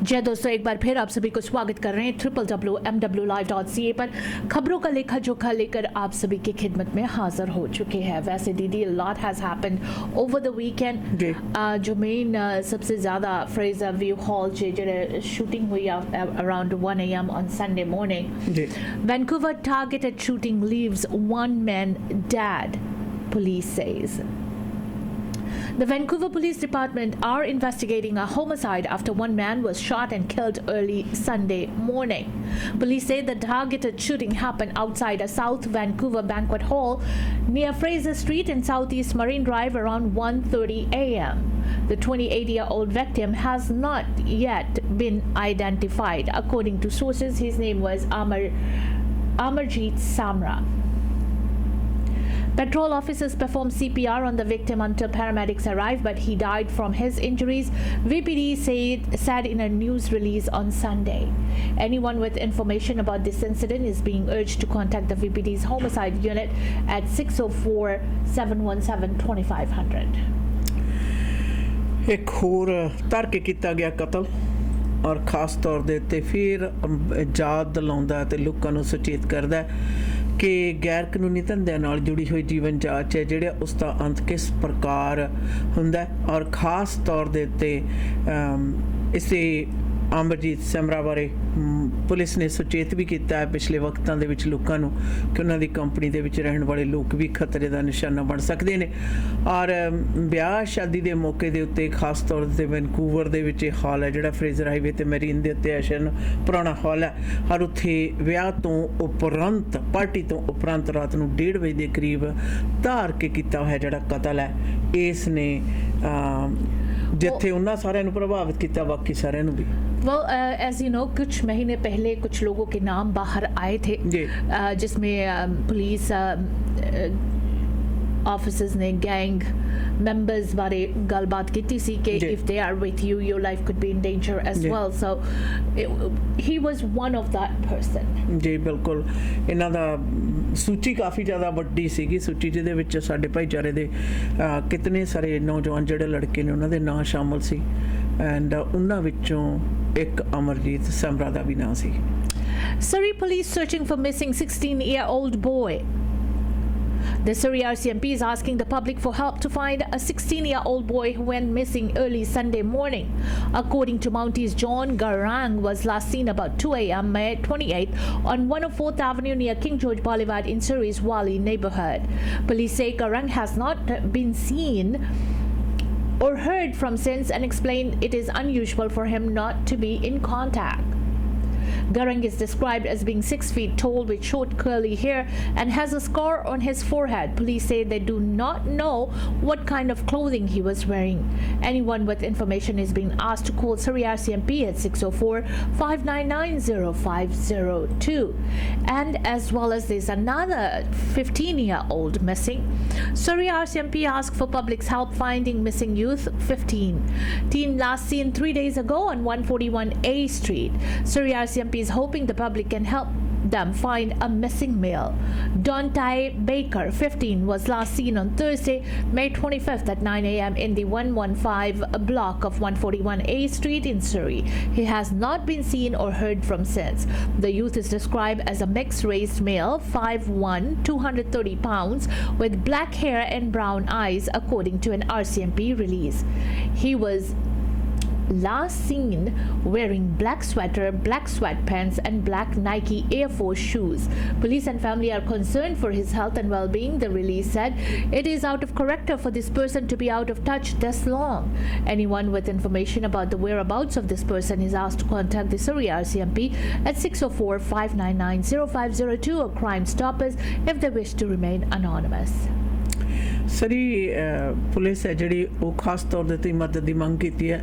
जय दोस्तों, एक बार फिर आप सभी को स्वागत कर रहे हैं www.mwlive.ca पर खबरों का लेखा जोखा लेकर आप सभी की खिदमत में हाजिर हो चुके हैं। वैसे दीदी, lot has happened over the weekend. जो मेन सबसे ज़्यादा फ्रेजर व्यू हॉल जो शूटिंग हुई around 1 AM on Sunday morning. Vancouver targeted shooting leaves one man dead, police says. The Vancouver Police Department are investigating a homicide after one man was shot and killed early Sunday morning. Police say the targeted shooting happened outside a South Vancouver banquet hall near Fraser Street and Southeast Marine Drive around 1:30 AM. The 28-year-old victim has not yet been identified. According to sources, his name was Amarjeet Samra. Patrol officers performed CPR on the victim until paramedics arrived, but he died from his injuries, VPD said in a news release on Sunday. Anyone with information about this incident is being urged to contact the VPD's homicide unit at 604-717-2500. एक होर धरके किया गया कतल और खास तौर दे उत्ते फिर याद दिलाउंदा ते लोकां नूं सुचेत करदा कि गैर कानूनी धंधਿਆਂ ਨਾਲ जुड़ी हुई जीवन जांच है जिहड़ा उसका अंत किस प्रकार हुंदा और खास तौर दे उत्ते इसे अमरजीत समरा बारे पुलिस ने सुचेत भी किया है पिछले वक्तां दे विच लोकां नूं कि उन्हां दी कंपनी दे विच रहण वाले लोग भी खतरे दा निशाना बन सकदे ने और ब्याह शादी दे मौके दे उत्ते खास तौर ते वैनकूवर दे विच हाल है जिहड़ा फ्रेजर हाईवे ते मैरीन दे उत्ते ऐशन पुराना हाल है और उत्थे ब्याह तो उपरंत पार्टी तो उपरंत रात नूं 1:30 बजे दे करीब धार के कीता होया जिहड़ा कतल है इस ने जिथे उन्होंने सारे प्रभावित किया बाकी सारे भी एज यू नो कुछ महीने पहले कुछ लोगों के नाम बाहर आए थे जिसमें पुलिस ऑफिसर्स ने गैंग members बारे गलबात की थी कि if they are with you your life could be in danger as well, so he was one of that person. जी बिल्कुल इन्हां दा सूची काफ़ी ज़्यादा वड्डी सीगी सूची जिहदे विच साडे भाईचारे दे कितने सारे नौजवान जिहड़े लड़के ने उन्हां दे नाम शामिल सी एंड उन्हां विचों एक अमरजीत समरा दा भी नाम सी. Surrey police searching for missing 16-year-old boy. The Surrey RCMP is asking the public for help to find a 16-year-old boy who went missing early Sunday morning. According to Mounties, John Garang was last seen about 2 AM May 28th on 104th Avenue near King George Boulevard in Surrey's Wally neighborhood. Police say Garang has not been seen or heard from since and explained it is unusual for him not to be in contact. Garang is described as being 6 feet tall with short curly hair and has a scar on his forehead. Police say they do not know what kind of clothing he was wearing. Anyone with information is being asked to call Surrey RCMP at 604-599-0502. And as well as there's another 15-year-old missing. Surrey RCMP asked for public's help finding missing youth 15. Teen last seen 3 days ago on 141A Street. Surrey RCMP is hoping the public can help them find a missing male. Dontai Baker, 15, was last seen on Thursday, May 25th at 9 AM in the 115 block of 141A Street in Surrey. He has not been seen or heard from since. The youth is described as a mixed-race male, 5'1", 230 pounds, with black hair and brown eyes, according to an RCMP release. He was last seen wearing black sweater, black sweatpants and black Nike Air Force shoes. Police and family are concerned for his health and well-being. The release said it is out of character for this person to be out of touch this long. Anyone with information about the whereabouts of this person is asked to contact the Surrey RCMP at 604-599-0502 or Crime Stoppers if they wish to remain anonymous. सरी police है जी वो खास तौर पर मदद की मंग की है.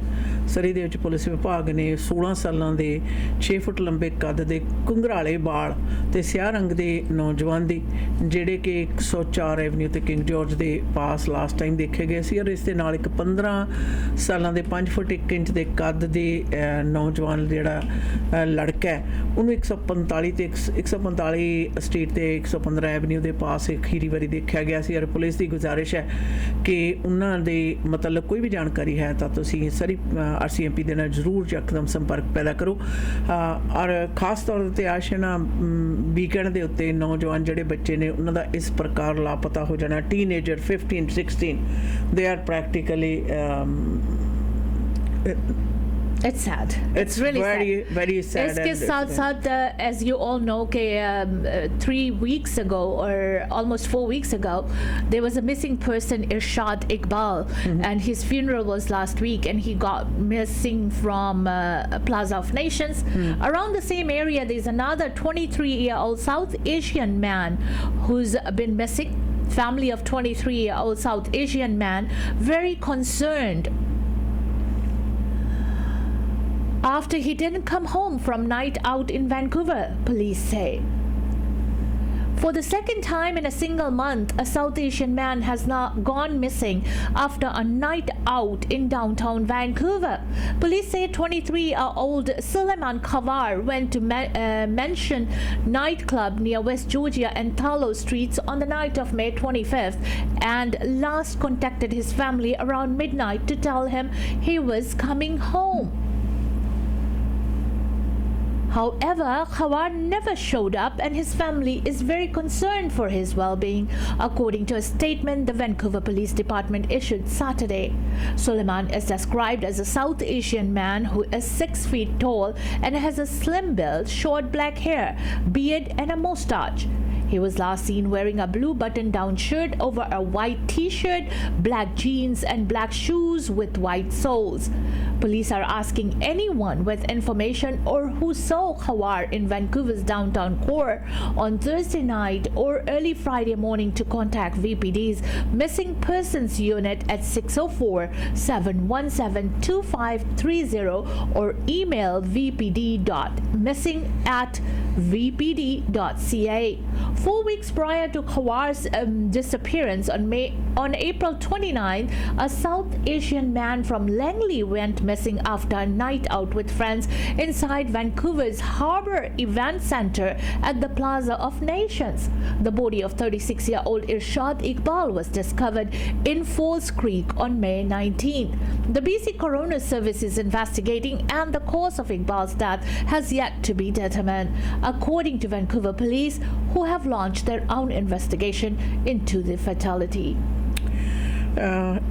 सरी दे विच पुलिस विभाग ने 16 सालों के 6 फुट लंबे कद के घुंघराले बाल ते स्याह रंग के नौजवान दी जिहड़े कि 104 एवन्यू ते किंग जॉर्ज के पास लास्ट टाइम देखे गए सी और इस दे नाल एक 15 सालों के 5 फुट 1 इंच के कद के नौजवान जिहड़ा लड़का है उन्होंने 145 ते 145 स्ट्रीट ते 115 एवन्यू के पास अखीरी वारी देखा गया सी और पुलिस की गुजारिश है कि उन्होंने मतलब कोई भी जानकारी है तो तुसीं सरी RCMP ਦੇ ਨਾਲ ਜ਼ਰੂਰ ਯਕਦਮ ਸੰਪਰਕ ਪੈਦਾ ਕਰੋ ਔਰ ਖਾਸ ਤੌਰ 'ਤੇ ਆਸ਼ਨਾ ਵੀਕਐਂਡ ਦੇ ਉੱਤੇ ਨੌਜਵਾਨ ਜਿਹੜੇ ਬੱਚੇ ਨੇ ਉਹਨਾਂ ਦਾ ਇਸ ਪ੍ਰਕਾਰ ਲਾਪਤਾ ਹੋ ਜਾਣਾ teenager 15-16 they are practically It's sad. It's really very sad. इसके साथ साथ as you all know कि 3 weeks ago or almost 4 weeks ago there was a missing person, Irshad Iqbal, and his funeral was last week, and he got missing from Plaza of Nations. Around the same area there's another 23-year-old South Asian man who's been missing. Family of 23-year-old South Asian man very concerned after he didn't come home from night out in Vancouver, police say. For the second time in a single month, a South Asian man has now gone missing after a night out in downtown Vancouver. Police say 23-year-old Suleiman Khavar went to Mention nightclub near West Georgia and Thalo streets on the night of May 25th and last contacted his family around midnight to tell him he was coming home. However, Khabar never showed up and his family is very concerned for his well-being, according to a statement the Vancouver Police Department issued Saturday. Suleiman is described as a South Asian man who is 6 feet tall and has a slim build, short black hair, beard and a moustache. He was last seen wearing a blue button-down shirt over a white t-shirt, black jeans and black shoes with white soles. Police are asking anyone with information or who saw Khabar in Vancouver's downtown core on Thursday night or early Friday morning to contact VPD's Missing Persons Unit at 604-717-2530 or email vpd.missing@vpd.ca. 4 weeks prior to Khawar's disappearance on April 29, a South Asian man from Langley went missing after a night out with friends inside Vancouver's Harbour Event Centre at the Plaza of Nations. The body of 36-year-old Irshad Iqbal was discovered in Falls Creek on May 19. The BC Coroner Service is investigating and the cause of Iqbal's death has yet to be determined, according to Vancouver police, who have launched their own investigation into the fatality.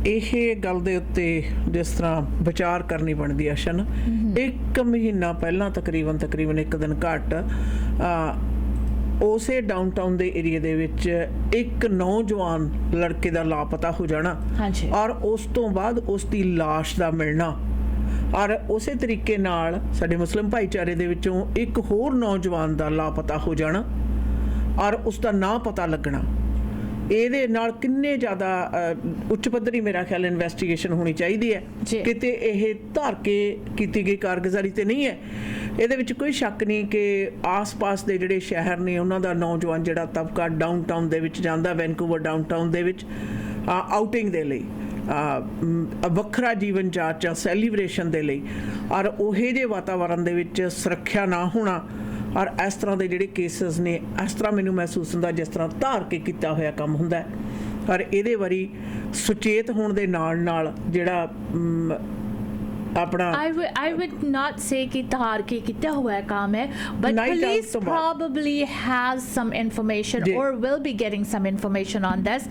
ਇਹ ਗੱਲ ਦੇ ਉੱਤੇ ਜਿਸ ਤਰ੍ਹਾਂ ਵਿਚਾਰ ਕਰਨੀ ਬਣਦੀ ਹੈ ਸ਼ਨ 1 ਮਹੀਨਾ ਪਹਿਲਾਂ ਤਕਰੀਬਨ 1 ਦਿਨ ਘੱਟ ਉਸੇ ਡਾਊਨਟਾਊਨ ਦੇ ਏਰੀਆ ਦੇ ਵਿੱਚ ਇੱਕ ਨੌਜਵਾਨ ਲੜਕੇ ਦਾ ਲਾਪਤਾ ਹੋ ਜਾਣਾ ਔਰ ਉਸ ਤੋਂ ਬਾਅਦ ਉਸ ਦੀ ਲਾਸ਼ ਦਾ ਮਿਲਣਾ ਔਰ ਉਸੇ ਤਰੀਕੇ ਨਾਲ ਸਾਡੇ ਮੁਸਲਿਮ ਭਾਈਚਾਰੇ ਦੇ ਵਿੱਚੋਂ ਇੱਕ ਹੋਰ ਨੌਜਵਾਨ ਦਾ ਲਾਪਤਾ ਹੋ ਜਾਣਾ ਔਰ ਉਸ ਦਾ ਨਾਂ ਪਤਾ ਲੱਗਣਾ ਇਹਦੇ ਨਾਲ ਕਿੰਨੇ ਜ਼ਿਆਦਾ ਉੱਚ ਪੱਧਰੀ ਮੇਰਾ ਖਿਆਲ ਇਨਵੈਸਟੀਗੇਸ਼ਨ ਹੋਣੀ ਚਾਹੀਦੀ ਹੈ ਕਿਤੇ ਇਹ ਧਾਰ ਕੇ ਕੀਤੀ ਗਈ ਕਾਰਗੁਜ਼ਾਰੀ ਤੇ ਨਹੀਂ ਹੈ ਇਹਦੇ ਵਿੱਚ ਕੋਈ ਸ਼ੱਕ ਨਹੀਂ ਕਿ ਆਸ-ਪਾਸ ਦੇ ਜਿਹੜੇ ਸ਼ਹਿਰ ਨੇ ਉਹਨਾਂ ਦਾ ਨੌਜਵਾਨ ਜਿਹੜਾ ਤਬਕਾ ਡਾਊਨਟਾਊਨ ਦੇ ਵਿੱਚ ਜਾਂਦਾ ਵੈਨਕੂਵਰ ਡਾਊਨਟਾਊਨ ਦੇ ਵਿੱਚ ਆਊਟਿੰਗ ਦੇ ਲਈ ਵੱਖਰਾ ਜੀਵਨ ਜਾਂਚ ਜਾਂ ਸੈਲੀਬ੍ਰੇਸ਼ਨ ਦੇ ਲਈ ਔਰ ਉਹੇ ਜਿਹੇ ਵਾਤਾਵਰਨ ਦੇ ਵਿੱਚ ਸੁਰੱਖਿਆ ਨਾ ਹੋਣਾ ਔਰ ਇਸ ਤਰ੍ਹਾਂ ਦੇ ਜਿਹੜੇ ਕੇਸਿਸ ਨੇ ਇਸ ਤਰ੍ਹਾਂ ਮੈਨੂੰ ਮਹਿਸੂਸ ਹੁੰਦਾ ਜਿਸ ਤਰ੍ਹਾਂ ਧਾਰ ਕੇ ਕੀਤਾ ਹੋਇਆ ਕੰਮ ਹੁੰਦਾ ਔਰ ਇਹਦੇ ਬਾਰੇ ਸੁਚੇਤ ਹੋਣ ਦੇ ਨਾਲ ਜਿਹੜਾ I would not say कि धार के कितना हुआ है काम है, but police probably has some information or will be getting some information on this.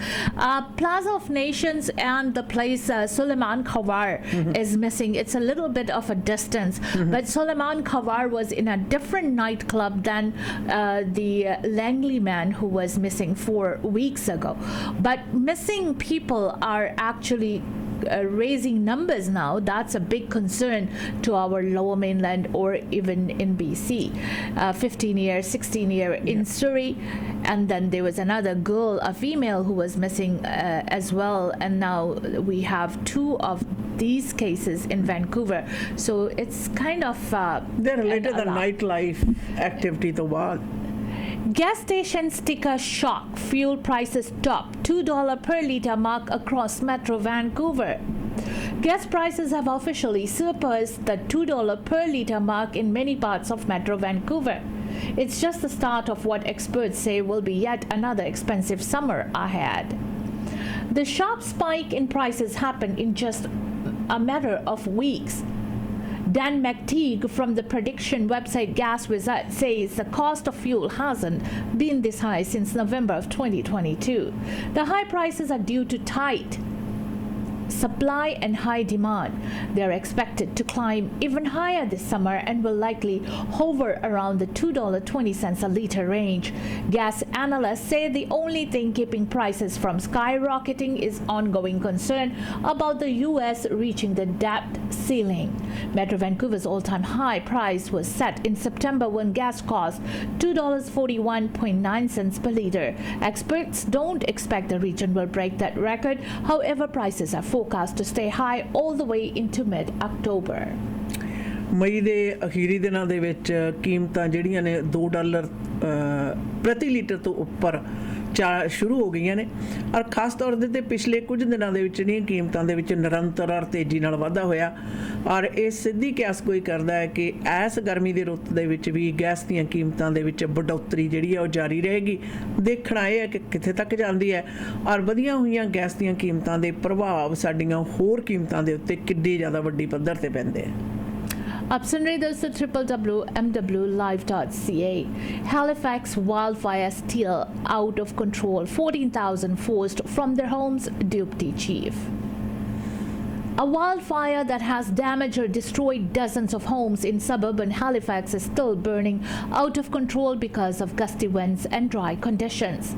Plaza of Nations and the place Suleiman Khabar is missing. It's a little bit of a distance, but Suleiman Khabar was in a different nightclub than the Langley man who was missing 4 weeks ago. But missing people are actually raising numbers now. That's a big concern to our lower mainland or even in BC. 15-year, 16-year in Surrey, and then there was another girl, a female, who was missing as well, and now we have 2 of these cases in Vancouver. So it's kind of they're related to the nightlife activity the world. Gas station sticker shock. Fuel prices top. $2 per litre mark across Metro Vancouver. Gas prices have officially surpassed the $2 per litre mark in many parts of Metro Vancouver. It's just the start of what experts say will be yet another expensive summer ahead. The sharp spike in prices happened in just a matter of weeks. Dan McTeague from the prediction website Gas Wizard says the cost of fuel hasn't been this high since November of 2022. The high prices are due to tight supply and high demand. They are expected to climb even higher this summer and will likely hover around the $2.20 a liter range. Gas analysts say the only thing keeping prices from skyrocketing is ongoing concern about the U.S. reaching the debt ceiling. Metro Vancouver's all-time high price was set in September when gas cost $2.41.9 per liter. Experts don't expect the region will break that record. However, prices are forecast to stay high all the way into mid-October. ਮਈ ਦੇ ਅਖੀਰੀ ਦਿਨਾਂ ਦੇ ਵਿੱਚ ਕੀਮਤਾਂ ਜਿਹੜੀਆਂ ਨੇ $2 ਪ੍ਰਤੀ litre ਤੋਂ ਉੱਪਰ ਸ਼ੁਰੂ ਹੋ ਗਈਆਂ ਨੇ ਔਰ ਖਾਸ ਤੌਰ ਤੇ ਪਿਛਲੇ ਕੁਝ ਦਿਨਾਂ ਦੇ ਵਿੱਚ ਜਿਹੜੀਆਂ ਕੀਮਤਾਂ ਦੇ ਵਿੱਚ ਨਿਰੰਤਰ ਔਰ ਤੇਜ਼ੀ ਨਾਲ ਵਾਧਾ ਹੋਇਆ ਔਰ ਇਹ ਸਿੱਧੀ ਕਿਆਸ ਕੋਈ ਕਰਦਾ ਹੈ ਕਿ ਇਸ ਗਰਮੀ ਦੇ ਰੁੱਤ ਦੇ ਵਿੱਚ ਵੀ ਗੈਸ ਦੀਆਂ ਕੀਮਤਾਂ ਦੇ ਵਿੱਚ ਵਡੋਤਰੀ ਜਿਹੜੀ ਹੈ ਉਹ ਜਾਰੀ ਰਹੇਗੀ। ਦੇਖਣਾ ਇਹ ਹੈ ਕਿ ਕਿੱਥੇ ਤੱਕ ਜਾਂਦੀ ਹੈ ਔਰ ਵਧੀਆਂ ਹੋਈਆਂ ਗੈਸ ਦੀਆਂ ਕੀਮਤਾਂ ਦੇ ਪ੍ਰਭਾਵ ਸਾਡੀਆਂ ਹੋਰ ਕੀਮਤਾਂ ਦੇ ਉੱਤੇ ਕਿੱਡੀ ਜ਼ਿਆਦਾ ਵੱਡੀ ਪੱਧਰ ਤੇ ਪੈਂਦੇ ਆ। आप सुन रहे दोस्तों www.mwlive.ca। Halifax wildfire still out of control. 14,000 forced from their homes, Deputy Chief. A wildfire that has damaged or destroyed dozens of homes in suburban Halifax is still burning out of control because of gusty winds and dry conditions.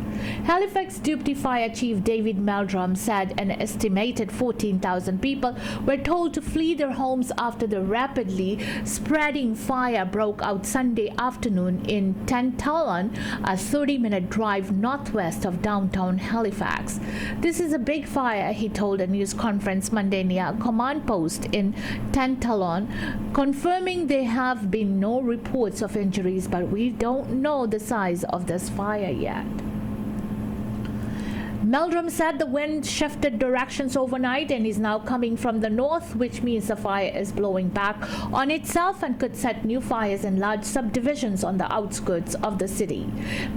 Halifax Deputy Fire Chief David Meldrum said an estimated 14,000 people were told to flee their homes after the rapidly spreading fire broke out Sunday afternoon in Tantallon, a 30-minute drive northwest of downtown Halifax. This is a big fire, he told a news conference Monday near command post in Tantallon, confirming there have been no reports of injuries, but we don't know the size of this fire yet. Meldrum said the wind shifted directions overnight and is now coming from the north, which means the fire is blowing back on itself and could set new fires in large subdivisions on the outskirts of the city.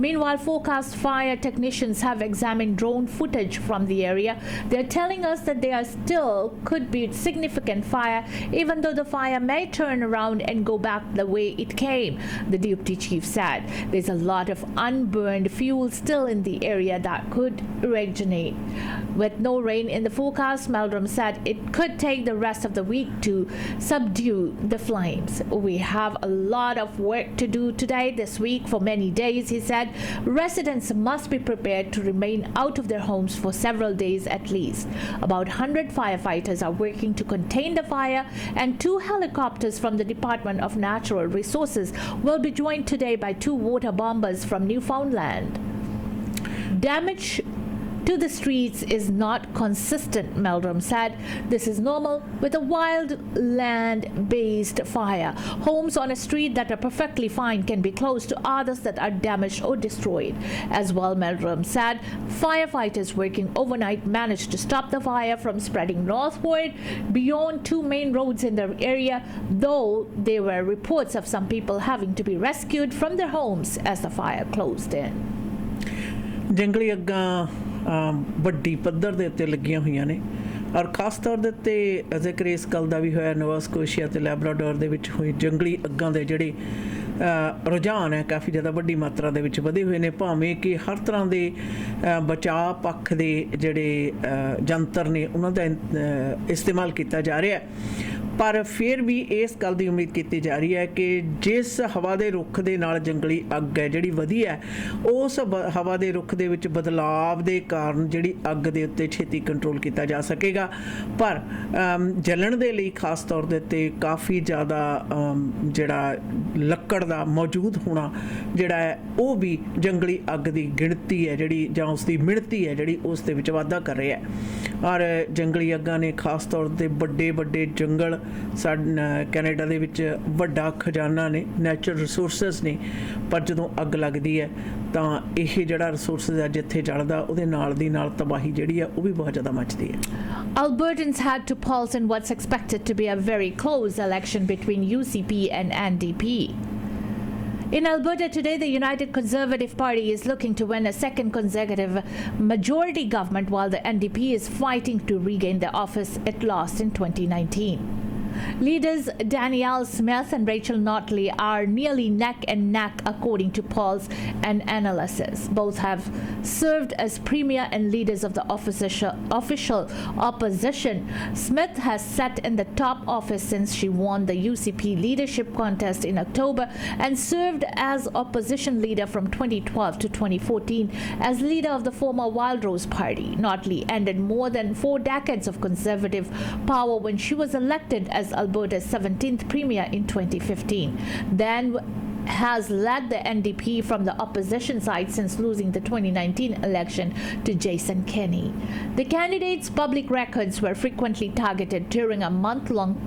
Meanwhile, forecast fire technicians have examined drone footage from the area. They're telling us that there still could be significant fire, even though the fire may turn around and go back the way it came, the deputy chief said. There's a lot of unburned fuel still in the area that could originate. With no rain in the forecast, Meldrum said it could take the rest of the week to subdue the flames. We have a lot of work to do today, this week, for many days, he said. Residents must be prepared to remain out of their homes for several days at least. About 100 firefighters are working to contain the fire, and 2 helicopters from the Department of Natural Resources will be joined today by 2 water bombers from Newfoundland. Damage to the streets is not consistent, Meldrum said. This is normal with a wild land-based fire. Homes on a street that are perfectly fine can be close to others that are damaged or destroyed. As well, Meldrum said, firefighters working overnight managed to stop the fire from spreading northward beyond 2 main roads in the area, though there were reports of some people having to be rescued from their homes as the fire closed in. ਜੰਗਲੀ ਅੱਗਾਂ ਵੱਡੀ ਪੱਧਰ ਦੇ ਉੱਤੇ ਲੱਗੀਆਂ ਹੋਈਆਂ ਨੇ ਔਰ ਖਾਸ ਤੌਰ ਦੇ ਉੱਤੇ ਜ਼ਿਕਰ ਇਸ ਗੱਲ ਦਾ ਵੀ ਹੋਇਆ ਨੋਵਾ ਸਕੋਸ਼ੀਆ ਤੇ ਲੈਬਰਾਡੋਰ ਦੇ ਵਿੱਚ ਹੋਈ ਜੰਗਲੀ ਅੱਗਾਂ ਦੇ ਜਿਹੜੇ ਰੁਝਾਨ ਹੈ ਕਾਫੀ ਜ਼ਿਆਦਾ ਵੱਡੀ ਮਾਤਰਾ ਦੇ ਵਿੱਚ ਵਧੇ ਹੋਏ ਨੇ ਭਾਵੇਂ ਕਿ ਹਰ ਤਰ੍ਹਾਂ ਦੇ ਬਚਾਅ ਪੱਖ ਦੇ ਜਿਹੜੇ ਜੰਤਰ ਨੇ ਉਹਨਾਂ ਦਾ ਇਸਤੇਮਾਲ ਕੀਤਾ ਜਾ ਰਿਹਾ ਪਰ ਫਿਰ ਵੀ ਇਸ ਗੱਲ ਦੀ ਉਮੀਦ ਕੀਤੀ ਜਾ ਰਹੀ ਹੈ ਕਿ ਜਿਸ ਹਵਾ ਦੇ ਰੁੱਖ ਦੇ ਨਾਲ ਜੰਗਲੀ ਅੱਗ ਹੈ ਜਿਹੜੀ ਵਧੀ ਹੈ ਉਸ ਹਵਾ ਦੇ ਰੁੱਖ ਦੇ ਵਿੱਚ ਬਦਲਾਵ ਦੇ ਕਾਰਨ ਜਿਹੜੀ ਅੱਗ ਦੇ ਉੱਤੇ ਛੇਤੀ ਕੰਟਰੋਲ ਕੀਤਾ ਜਾ ਸਕੇਗਾ ਪਰ ਜਲਣ ਦੇ ਲਈ ਖਾਸ ਤੌਰ ਦੇ ਉੱਤੇ ਕਾਫੀ ਜ਼ਿਆਦਾ ਜਿਹੜਾ ਲੱਕੜ ਦਾ ਮੌਜੂਦ ਹੋਣਾ ਜਿਹੜਾ ਹੈ ਉਹ ਵੀ ਜੰਗਲੀ ਅੱਗ ਦੀ ਗਿਣਤੀ ਹੈ ਜਿਹੜੀ ਜਾਂ ਉਸ ਦੀ ਮਿਣਤੀ ਹੈ ਜਿਹੜੀ ਉਸ ਦੇ ਵਿੱਚ ਵਾਧਾ ਕਰ ਰਿਹਾ ਔਰ ਜੰਗਲੀ ਅੱਗਾਂ ਨੇ ਖਾਸ ਤੌਰ 'ਤੇ ਵੱਡੇ ਵੱਡੇ ਜੰਗਲ ਕੈਨੇਡਾ ਦੇ ਵਿੱਚ ਵੱਡਾ ਖਜ਼ਾਨਾ ਨੇ ਨੈਚੁਰਲ ਰਿਸੋਰਸਿਸ ਨੇ ਪਰ ਜਦੋਂ ਅੱਗ ਲੱਗਦੀ ਹੈ ਤਾਂ ਇਹ ਜਿਹੜਾ ਰਿਸੋਰਸਿਸ ਹੈ ਜਿੱਥੇ ਜਲਦਾ ਉਹਦੇ ਨਾਲ ਦੀ ਨਾਲ ਤਬਾਹੀ ਜਿਹੜੀ ਹੈ ਉਹ ਵੀ ਬਹੁਤ ਜ਼ਿਆਦਾ ਮੱਚਦੀ ਹੈ Albertans had to pulse in what's expected to be a very close election between UCP and NDP. In Alberta today, the United Conservative Party is looking to win a second consecutive majority government while the NDP is fighting to regain the office it lost in 2019. Leaders Danielle Smith and Rachel Notley are nearly neck and neck according to polls and analysis. Both have served as premier and leaders of the official opposition. Smith has sat in the top office since she won the UCP leadership contest in October and served as opposition leader from 2012 to 2014 as leader of the former Wildrose Party. Notley ended more than 4 decades of conservative power when she was elected as Alberta's 17th premier in 2015. Then has led the NDP from the opposition side since losing the 2019 election to Jason Kenney. The candidates' public records were frequently targeted during a month-long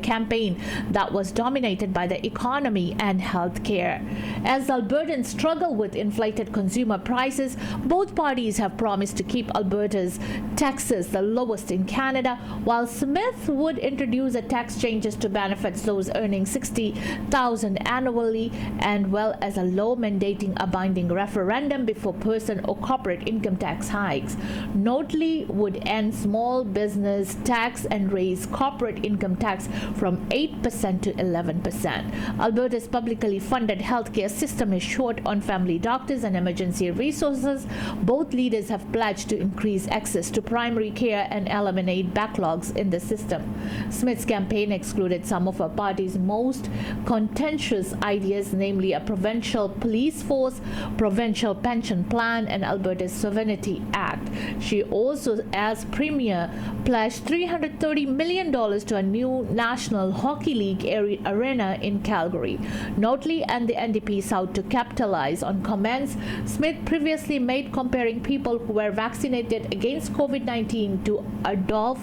campaign that was dominated by the economy and healthcare. As Albertans struggle with inflated consumer prices, both parties have promised to keep Alberta's taxes the lowest in Canada, while Smith would introduce a tax changes to benefit those earning $60,000 annually, and well as a law mandating a binding referendum before person or corporate income tax hikes. Notley would end small business tax and raise corporate income tax from 8% to 11%. Alberta's publicly funded healthcare system is short on family doctors and emergency resources. Both leaders have pledged to increase access to primary care and eliminate backlogs in the system. Smith's campaign excluded some of her party's most contentious ideas, namely a provincial police force, provincial pension plan, and Alberta's Sovereignty Act. She also, as premier, pledged $330 million to a new National Hockey League arena in Calgary. Notley and the NDP sought to capitalize on comments Smith previously made comparing people who were vaccinated against COVID-19 to Adolf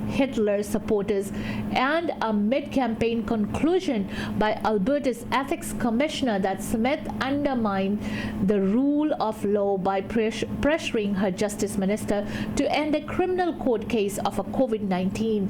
Hitler supporters, and a mid-campaign conclusion by Alberta's ethics commissioner that Smith undermined the rule of law by pressuring her justice minister to end a criminal court case of a COVID-19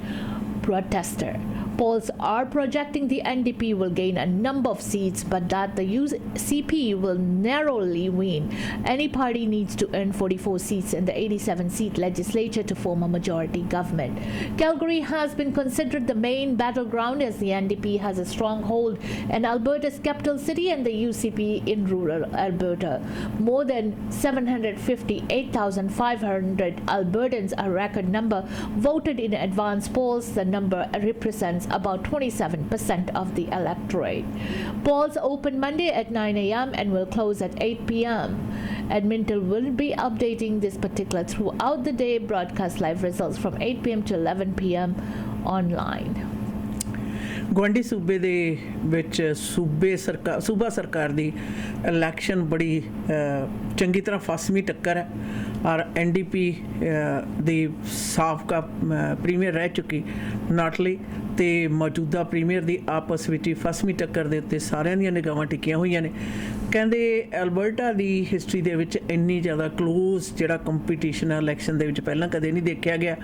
protester. Polls are projecting the NDP will gain a number of seats, but that the UCP will narrowly win. Any party needs to earn 44 seats in the 87-seat legislature to form a majority government. Calgary has been considered the main battleground as the NDP has a stronghold in Alberta's capital city and the UCP in rural Alberta. More than 758,500 Albertans, a record number, voted in advance polls. The number represents about 27% of the electorate. Polls open Monday at 9 a.m. and will close at 8 p.m. Edmonton will be updating this particular throughout the day. Broadcast live results from 8 p.m. to 11 p.m. online. ਗੁਆਂਢੀ ਸੂਬੇ ਦੇ ਵਿੱਚ ਸੂਬਾ ਸਰਕਾਰ ਦੀ election ਬੜੀ ਚੰਗੀ ਤਰ੍ਹਾਂ ਫਸਵੀਂ ਟੱਕਰ ਹੈ ਔਰ ਐਨਡੀਪੀ ਦੀ ਸਾਬਕਾ ਪ੍ਰੀਮੀਅਰ ਰਹਿ ਚੁੱਕੀ ਨਾਟਲੀ ਤੇ ਮੌਜੂਦਾ ਪ੍ਰੀਮੀਅਰ ਦੀ ਆਪਸ ਵਿੱਚ ਹੀ ਫਸਵੀਂ ਟੱਕਰ ਦੇ ਉੱਤੇ ਸਾਰਿਆਂ ਦੀਆਂ ਨਿਗਾਹਾਂ ਟਿਕੀਆਂ ਹੋਈਆਂ ਨੇ। ਕਹਿੰਦੇ ਅਲਬਰਟਾ ਦੀ ਹਿਸਟਰੀ ਦੇ ਵਿੱਚ ਇੰਨੀ ਜ਼ਿਆਦਾ ਕਲੋਜ਼ ਜਿਹੜਾ ਕੰਪੀਟੀਸ਼ਨ ਹੈ ਇਲੈਕਸ਼ਨ ਦੇ ਵਿੱਚ ਪਹਿਲਾਂ ਕਦੇ ਨਹੀਂ ਦੇਖਿਆ ਗਿਆ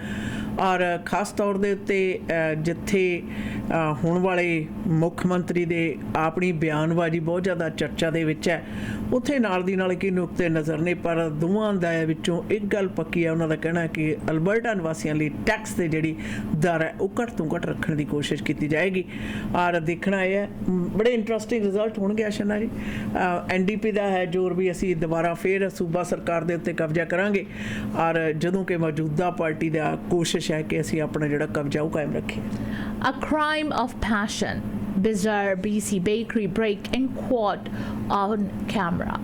ਔਰ ਖਾਸ ਤੌਰ ਦੇ ਉੱਤੇ ਜਿੱਥੇ ਹੁਣ ਵਾਲੇ ਮੁੱਖ ਮੰਤਰੀ ਦੇ ਆਪਣੀ ਬਿਆਨਬਾਜ਼ੀ ਬਹੁਤ ਜ਼ਿਆਦਾ ਚਰਚਾ ਦੇ ਵਿੱਚ ਹੈ ਉੱਥੇ ਨਾਲ ਦੀ ਨਾਲ ਕੀ ਨੁਕਤੇ ਨਜ਼ਰ ਨੇ ਪਰ ਦੋਵਾਂ ਦਾ ਵਿੱਚੋਂ ਇੱਕ ਗੱਲ ਪੱਕੀ ਹੈ ਉਹਨਾਂ ਦਾ ਕਹਿਣਾ ਕਿ ਅਲਬਰਟਾ ਨਿਵਾਸੀਆਂ ਲਈ ਟੈਕਸ ਦੀ ਜਿਹੜੀ ਦਰ ਹੈ ਉਹ ਘੱਟ ਤੋਂ ਘੱਟ ਰੱਖਣ ਦੀ ਕੋਸ਼ਿਸ਼ ਕੀਤੀ ਜਾਏਗੀ ਔਰ ਦੇਖਣਾ ਇਹ ਹੈ ਬੜੇ ਇੰਟਰਸਟਿੰਗ ਰਿਜ਼ਲਟ ਹੋਣਗੇ ਆਸ਼ਨਾ ਜੀ। ਐਨਡੀਪੀ ਦਾ ਹੈ ਜ਼ੋਰ ਵੀ ਅਸੀਂ ਦੁਬਾਰਾ ਫੇਰ ਸੂਬਾ ਸਰਕਾਰ ਦੇ ਉੱਤੇ ਕਬਜ਼ਾ ਕਰਾਂਗੇ ਔਰ ਜਦੋਂ ਕਿ ਮੌਜੂਦਾ ਪਾਰਟੀ ਦਾ ਕੋਸ਼ਿਸ਼ ਹੈ ਕਿ ਅਸੀਂ ਆਪਣਾ ਜਿਹੜਾ ਕਬਜ਼ਾ ਉਹ ਕਾਇਮ ਰੱਖੀਏ। A crime of passion. Bizarre BC bakery break in quad on camera.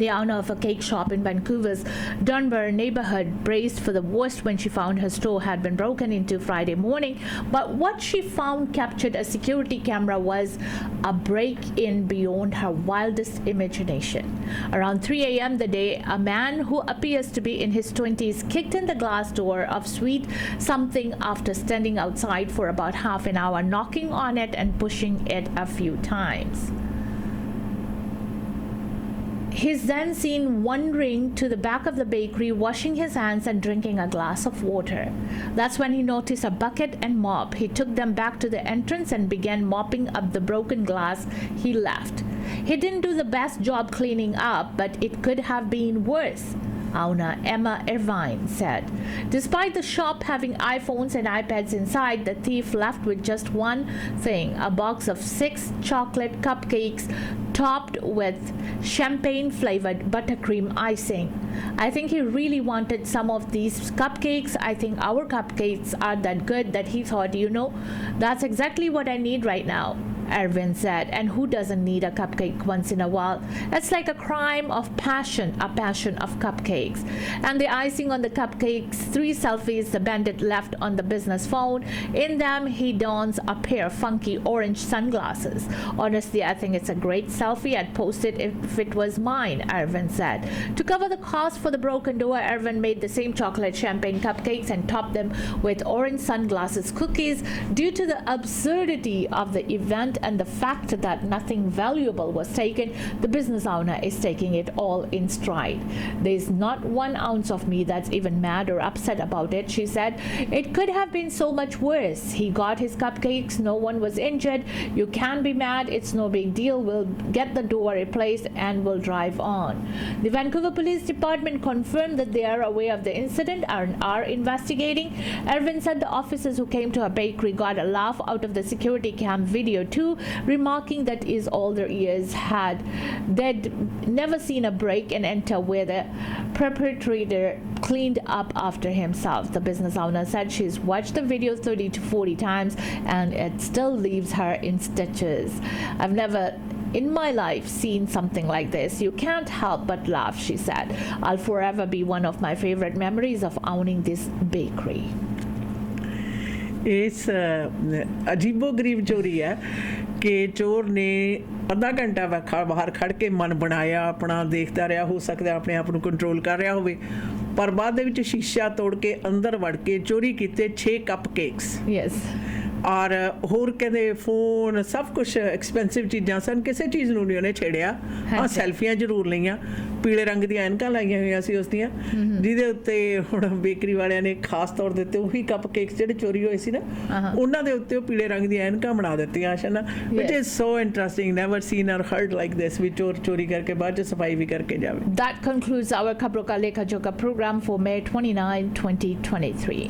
The owner of a cake shop in Vancouver's Dunbar neighborhood braced for the worst when she found her store had been broken into Friday morning. But what she found captured a security camera was a break-in beyond her wildest imagination. Around 3 a.m. the day, a man who appears to be in his 20s kicked in the glass door of Sweet Something after standing outside for about half an hour, knocking on it and pushing it a few times. He's then seen wandering to the back of the bakery, washing his hands and drinking a glass of water. That's when he noticed a bucket and mop. He took them back to the entrance and began mopping up the broken glass he left. He didn't do the best job cleaning up, but it could have been worse. owner Emma Irvine said. Despite the shop having iPhones and iPads inside, the thief left with just one thing: a box of 6 chocolate cupcakes topped with champagne flavored buttercream icing. I think he really wanted some of these cupcakes. I think our cupcakes are that good that he thought, that's exactly what I need right now, Irvin said. And who doesn't need a cupcake once in a while? It's like a crime of passion, a passion of cupcakes. And the icing on the cupcakes, 3 selfies the bandit left on the business phone. In them, he dons a pair of funky orange sunglasses. Honestly, I think it's a great selfie. I'd post it if it was mine, Irvin said. To cover the cost for the broken door, Irvin made the same chocolate champagne cupcakes and topped them with orange sunglasses cookies. Due to the absurdity of the event and the fact that nothing valuable was taken, the business owner is taking it all in stride. There's not 1 ounce of me that's even mad or upset about it, she said. It could have been so much worse. He got his cupcakes, no one was injured. You can be mad, it's no big deal. We'll get the door replaced and we'll drive on. The Vancouver Police Department confirmed that they are aware of the incident and are investigating. Irvin said the officers who came to a bakery got a laugh out of the security cam video too, remarking that is all their ears had. They'd never seen a break and enter where the perpetrator cleaned up after himself. The business owner said she's watched the video 30 to 40 times and it still leaves her in stitches. I've never in my life seen something like this. You can't help but laugh, she said. I'll forever be one of my favorite memories of owning this bakery. इस अजीबो गरीब चोरी है कि चोर ने आधा घंटा बाहर खड़ के मन बनाया, अपना देखता रहा, हो सकता अपने आप को कंट्रोल कर रहा होवे, पर बाद दे विच शीशा तोड़ के अंदर वड़ के चोरी कीते 6 कप केक्स। Yes. और होर कहते फोन सब कुछ एक्सपेंसिव चीज़ां सन, किसी चीज़ ਨੂੰ ਨਹੀਂ ਉਹਨੇ ਛੇੜਿਆ। ਹਾਂ ਸੈਲਫੀਆਂ ਜ਼ਰੂਰ ਲਈਆਂ, ਪੀਲੇ ਰੰਗ ਦੀਆਂ ਐਨਕਾਂ ਲਾਈਆਂ ਹੋਈਆਂ ਸੀ ਉਸ ਦੀਆਂ, ਜਿਹਦੇ ਉੱਤੇ ਹੁਣ ਬੇਕਰੀ ਵਾਲਿਆਂ ਨੇ ਖਾਸ ਤੌਰ ਦੇ ਉੱਤੇ ਉਹੀ ਕੱਪ ਕੇਕਸ ਜਿਹੜੇ ਚੋਰੀ ਹੋਏ ਸੀ ਨਾ, ਉਹਨਾਂ ਦੇ ਉੱਤੇ ਉਹ ਪੀਲੇ ਰੰਗ ਦੀਆਂ ਐਨਕਾਂ ਬਣਾ ਦਿੱਤੀਆਂ ਆਸ਼ਾ, which is so interesting, never seen or heard like this, ਵੀ ਚੋਰ ਚੋਰੀ ਕਰਕੇ ਬਾਅਦ ਚ ਸਫਾਈ ਵੀ ਕਰਕੇ ਜਾਵੇ। That concludes our Khabraan Da Lekha program for May 29, 2023.